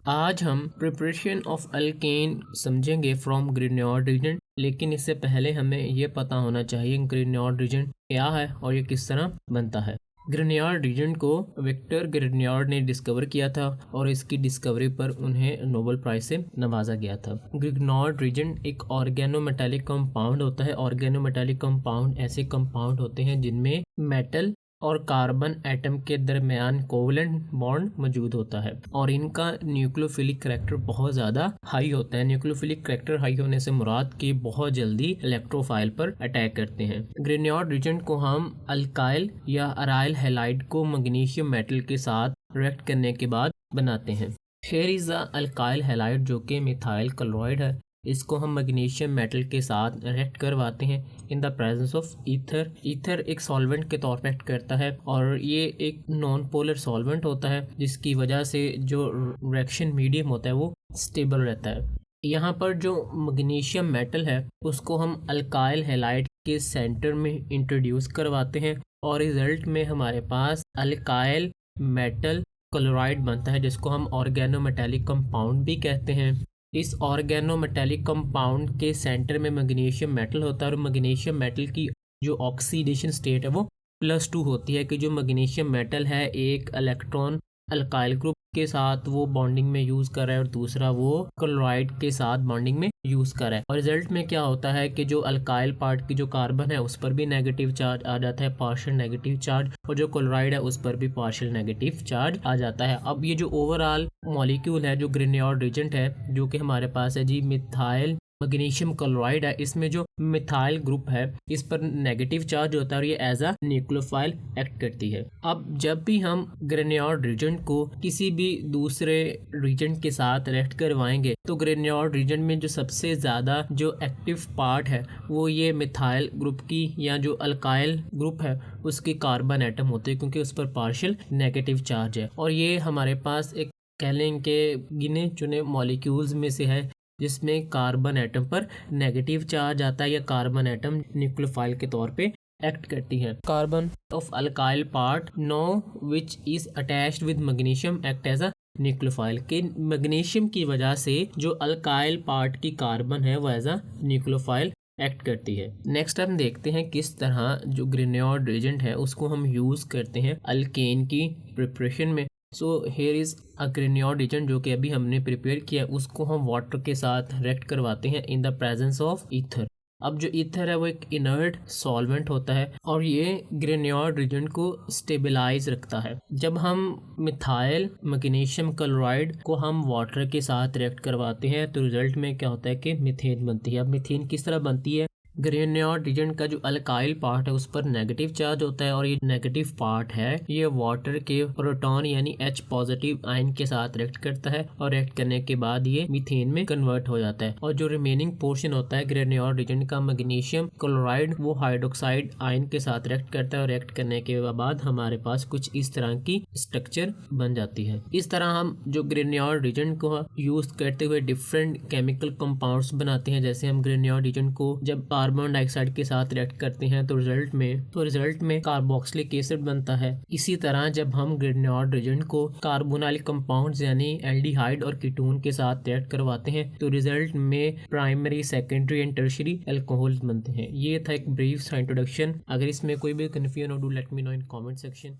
आज हम preparation of alkane समझेंगे फ्रॉम ग्रिग्नॉर्ड रीजन। लेकिन इससे पहले हमें ये पता होना चाहिए ग्रिग्नॉर्ड रीजन क्या है और ये किस तरह बनता है। ग्रिग्नॉर्ड रीजन को विक्टर ग्रिग्नॉर्ड ने डिस्कवर किया था और इसकी डिस्कवरी पर उन्हें नोबेल प्राइज से नवाजा गया था। ग्रिग्नॉर्ड रीजन एक ऑर्गेनोमेटालिक कंपाउंड होता है। ऑर्गेनोमेटालिक कंपाउंड ऐसे कंपाउंड होते हैं जिनमें मेटल और कार्बन एटम के दरमियान कोवलेंट बॉन्ड मौजूद होता है और इनका न्यूक्लियोफिलिक करैक्टर बहुत ज़्यादा हाई होता है। न्यूक्लियोफिलिक करैक्टर हाई होने से मुराद कि बहुत जल्दी इलेक्ट्रोफाइल पर अटैक करते हैं। ग्रिग्नॉर्ड रीजन को हम अल्काइल या अराइल हैलाइड को मैग्नीशियम मेटल के साथ रिएक्ट करने के बाद बनाते हैं। Here is the alkyl halide जो कि मिथाइल क्लोराइड है। इसको हम मैग्नीशियम मेटल के साथ रिएक्ट करवाते हैं in the presence of ether. Ether एक सॉल्वेंट के तौर पर एक्ट करता है और ये एक नॉन पोलर सॉल्वेंट होता है जिसकी वजह से जो रिएक्शन मीडियम होता है वो स्टेबल रहता है। यहाँ पर जो मैग्नीशियम मेटल है उसको हम अल्काइल हैलाइड के सेंटर में इंट्रोड्यूस करवाते हैं और रिजल्ट में हमारे पास अल्काइल मेटल क्लोराइड बनता है जिसको हम ऑर्गेनोमेटालिक कंपाउंड भी कहते हैं। इस ऑर्गेनोमेटालिक कंपाउंड के सेंटर में मैग्नीशियम मेटल होता है और मैग्नीशियम मेटल की जो ऑक्सीडेशन स्टेट है वो +2 होती है कि जो मैग्नीशियम मेटल है एक इलेक्ट्रॉन अल्काइल ग्रुप के साथ वो बॉन्डिंग में यूज़ कर रहा है और दूसरा वो क्लोराइड के साथ बॉन्डिंग में यूज़ कर रहा है। और रिजल्ट में क्या होता है कि जो अल्काइल पार्ट की जो कार्बन है उस पर भी नेगेटिव चार्ज आ जाता है, पार्शियल नेगेटिव चार्ज, और जो क्लोराइड है उस पर भी पार्शियल नेगेटिव चार्ज आ जाता है। अब ये जो ओवरऑल मॉलिक्यूल है जो ग्रिग्नॉर्ड रीजेंट है जो कि हमारे पास है जी मिथाइल मैग्नीशियम क्लोराइड है, इसमें जो मिथाइल ग्रुप है इस पर नेगेटिव चार्ज होता है और ये एज अ न्यूक्लियोफाइल एक्ट करती है। अब जब भी हम ग्रिग्नॉर्ड रीजन को किसी भी दूसरे रीजन के साथ रिएक्ट करवाएंगे तो ग्रिग्नॉर्ड रीजन में जो सबसे ज़्यादा जो एक्टिव पार्ट है वो ये मिथाइल ग्रुप की या जो अल्काइल ग्रुप है उसके कार्बन एटम होते हैं क्योंकि उस पर पार्शियल नेगेटिव चार्ज है। और ये हमारे पास एक कह लें कि गिने चुने मॉलिक्यूल्स में से है जिसमें कार्बन एटम पर नेगेटिव चार्ज आता है या कार्बन एटम न्यूक्लियोफाइल के तौर पे एक्ट करती है। Carbon of alkyl part no which is attached with magnesium act as a nucleophile के मैग्नीशियम की वजह से जो अल्काइल पार्ट की कार्बन है वो एज अ न्यूक्लियोफाइल एक्ट करती है। नेक्स्ट हम देखते हैं किस तरह जो ग्रिग्नॉर्ड रीजेंट है उसको हम यूज़ करते हैं अल्केन की प्रिपरेशन में। So here is a Grignard reagent जो कि अभी हमने प्रिपेयर किया उसको हम वाटर के साथ रिएक्ट करवाते हैं in the presence of ether. अब जो ईथर है वो एक इनर्ट सॉल्वेंट होता है और ये ग्रिग्नॉर्ड रीजेंट को स्टेबलाइज रखता है। जब हम मिथाइल मैग्नीशियम क्लोराइड को हम वाटर के साथ रिएक्ट करवाते हैं तो रिजल्ट में क्या होता है कि मीथेन बनती है। अब मीथेन किस तरह बनती है? ग्रिग्नॉर्ड रीजेंट का जो अल्काइल पार्ट है उस पर नेगेटिव चार्ज होता है और ये नेगेटिव पार्ट है ये वाटर के प्रोटॉन यानी H पॉजिटिव आयन के साथ रिएक्ट करता है और रिएक्ट करने के बाद ये मीथेन में कन्वर्ट हो जाता है। और जो रिमेनिंग पोर्शन होता है ग्रिग्नॉर्ड रीजेंट का मैग्नीशियम क्लोराइड वो हाइड्रोक्साइड आयन के साथ रिएक्ट करता है और रिएक्ट करने के बाद हमारे पास कुछ इस तरह की स्ट्रक्चर बन जाती है। इस तरह हम जो ग्रिग्नॉर्ड रीजेंट को यूज करते हुए डिफरेंट केमिकल कंपाउंड्स बनाते हैं। जैसे हम ग्रिग्नॉर्ड रीजेंट को जब कार्बन डाइऑक्साइड के साथ रिएक्ट करते हैं तो रिजल्ट में कार्बोक्सिलिक एसिड बनता है। इसी तरह जब हम ग्रिग्नॉर्ड रीजेंट को कार्बोनाइलिक कंपाउंड्स यानी एल्डिहाइड और कीटोन के साथ रिएक्ट करवाते हैं तो रिजल्ट में primary, secondary and tertiary alcohol बनते हैं। ये था एक ब्रीफ सा इंट्रोडक्शन। अगर इसमें कोई भी कंफ्यूजन हो do let me know in comment section.